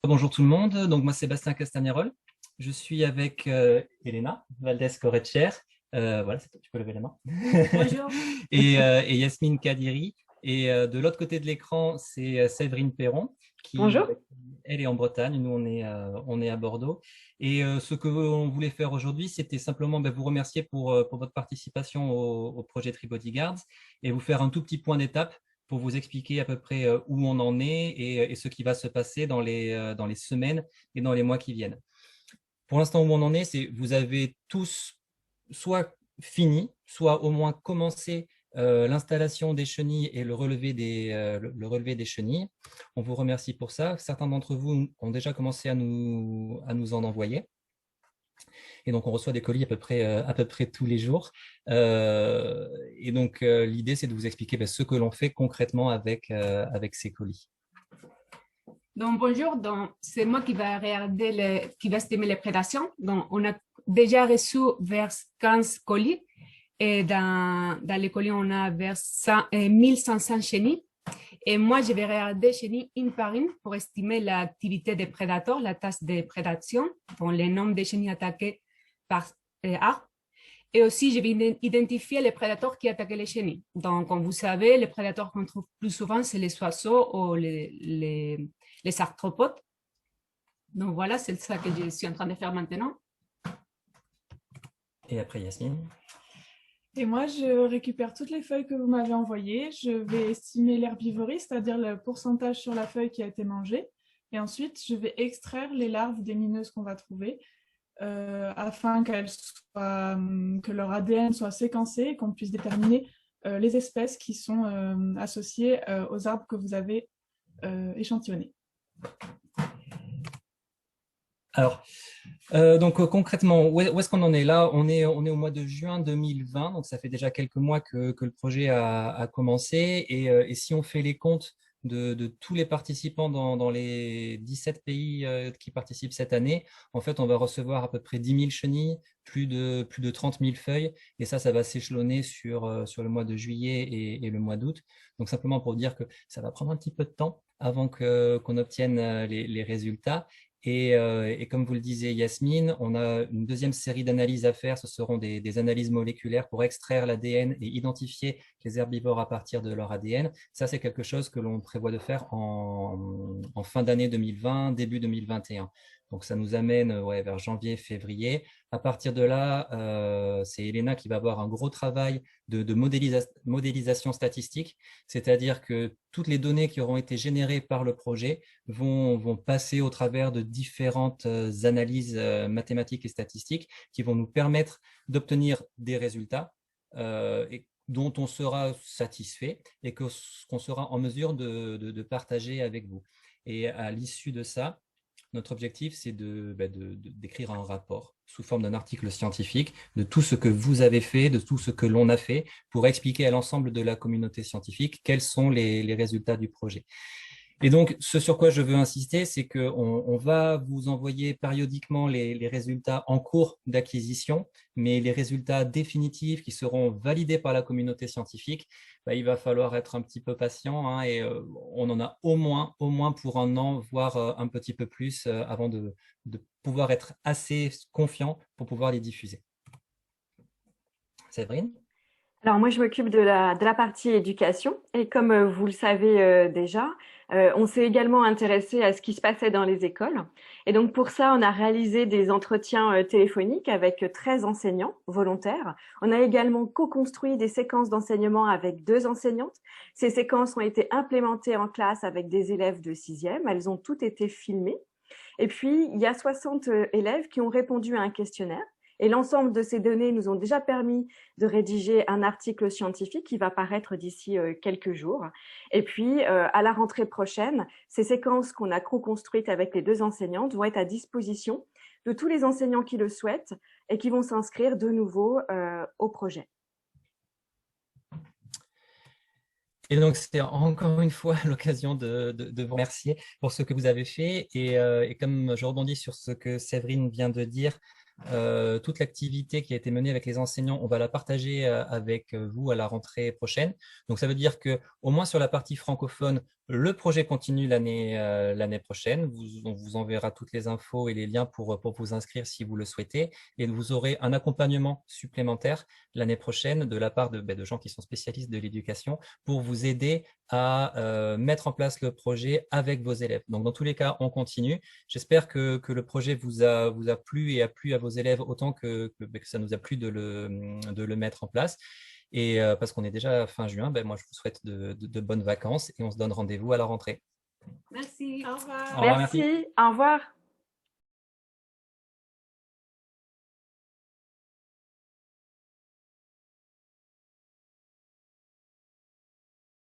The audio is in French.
Bonjour tout le monde, donc moi c'est Bastien Castagnarol, je suis avec Elena Valdez-Corretcher, voilà, tu peux lever la main, Bonjour. et Yasmine Kadiri, et de l'autre côté de l'écran c'est Séverine Perron, Bonjour. elle est en Bretagne, nous on est à Bordeaux, et ce que on voulait faire aujourd'hui c'était simplement vous remercier pour votre participation au projet Tree Bodyguards et vous faire un tout petit point d'étape pour vous expliquer à peu près où on en est et ce qui va se passer dans les semaines et dans les mois qui viennent. Pour l'instant, où on en est, c'est vous avez tous soit fini, soit au moins commencé l'installation des chenilles et le relevé des chenilles. On vous remercie pour ça. Certains d'entre vous ont déjà commencé à nous en envoyer. Et donc, on reçoit des colis à peu près tous les jours. Et donc, l'idée, c'est de vous expliquer ce que l'on fait concrètement avec ces colis. Donc, bonjour. Donc, c'est moi qui va regarder qui va estimer les prédations. Donc, on a déjà reçu vers 15 colis. Et dans les colis, on a vers 1500 chenilles. Et moi, je vais regarder chenilles une par une pour estimer l'activité des prédateurs, la tasse de prédation, donc le nombre de chenilles attaquées par arbre. Et aussi, je vais identifier les prédateurs qui attaquent les chenilles. Donc, comme vous savez, les prédateurs qu'on trouve plus souvent, c'est les oiseaux ou les arthropodes. Donc, voilà, c'est ça que je suis en train de faire maintenant. Et après, Yasmine. Et moi, je récupère toutes les feuilles que vous m'avez envoyées. Je vais estimer l'herbivorie, c'est-à-dire le pourcentage sur la feuille qui a été mangée. Et ensuite, je vais extraire les larves des mineuses qu'on va trouver afin que leur ADN soit séquencé et qu'on puisse déterminer les espèces qui sont associées aux arbres que vous avez échantillonnés. Alors, concrètement, où est-ce qu'on en est là? On est au mois de juin 2020, donc ça fait déjà quelques mois que le projet a commencé. Et si on fait les comptes de tous les participants dans les 17 pays qui participent cette année, en fait, on va recevoir à peu près 10 000 chenilles, plus de 30 000 feuilles. Et ça va s'échelonner sur le mois de juillet et le mois d'août. Donc simplement pour dire que ça va prendre un petit peu de temps avant qu'on obtienne les résultats. Et comme vous le disiez, Yasmine, on a une deuxième série d'analyses à faire. Ce seront des analyses moléculaires pour extraire l'ADN et identifier les herbivores à partir de leur ADN. Ça, c'est quelque chose que l'on prévoit de faire en fin d'année 2020, début 2021. Donc, ça nous amène vers janvier, février. À partir de là, c'est Elena qui va avoir un gros travail de modélisation statistique, c'est-à-dire que toutes les données qui auront été générées par le projet vont passer au travers de différentes analyses mathématiques et statistiques qui vont nous permettre d'obtenir des résultats dont on sera satisfait et qu'on sera en mesure de partager avec vous. Et à l'issue de ça, notre objectif, c'est d'écrire un rapport sous forme d'un article scientifique de tout ce que vous avez fait, de tout ce que l'on a fait pour expliquer à l'ensemble de la communauté scientifique quels sont les résultats du projet. Et donc, ce sur quoi je veux insister, c'est qu'on va vous envoyer périodiquement les résultats en cours d'acquisition, mais les résultats définitifs qui seront validés par la communauté scientifique, il va falloir être un petit peu patient hein, et on en a au moins pour un an, voire un petit peu plus avant de pouvoir être assez confiant pour pouvoir les diffuser. Séverine? Alors moi, je m'occupe de la partie éducation et comme vous le savez déjà, on s'est également intéressé à ce qui se passait dans les écoles. Et donc pour ça, on a réalisé des entretiens téléphoniques avec 13 enseignants volontaires. On a également co-construit des séquences d'enseignement avec 2 enseignantes. Ces séquences ont été implémentées en classe avec des élèves de 6e. Elles ont toutes été filmées. Et puis, il y a 60 élèves qui ont répondu à un questionnaire. Et l'ensemble de ces données nous ont déjà permis de rédiger un article scientifique qui va paraître d'ici quelques jours. Et puis, à la rentrée prochaine, ces séquences qu'on a co-construites avec les 2 enseignantes vont être à disposition de tous les enseignants qui le souhaitent et qui vont s'inscrire de nouveau au projet. Et donc, c'était encore une fois l'occasion de vous remercier pour ce que vous avez fait. Et comme je rebondis sur ce que Séverine vient de dire, toute l'activité qui a été menée avec les enseignants, on va la partager avec vous à la rentrée prochaine. Donc, ça veut dire qu'au moins sur la partie francophone, le projet continue l'année prochaine. On vous enverra toutes les infos et les liens pour vous inscrire si vous le souhaitez. Et vous aurez un accompagnement supplémentaire l'année prochaine de la part de gens qui sont spécialistes de l'éducation pour vous aider à mettre en place le projet avec vos élèves. Donc, dans tous les cas, on continue. J'espère que le projet vous a plu et a plu à vos élèves autant que ça nous a plu de le mettre en place. Et parce qu'on est déjà fin juin, moi, je vous souhaite de bonnes vacances et on se donne rendez-vous à la rentrée. Merci. Au revoir. Au revoir, Merci, au revoir.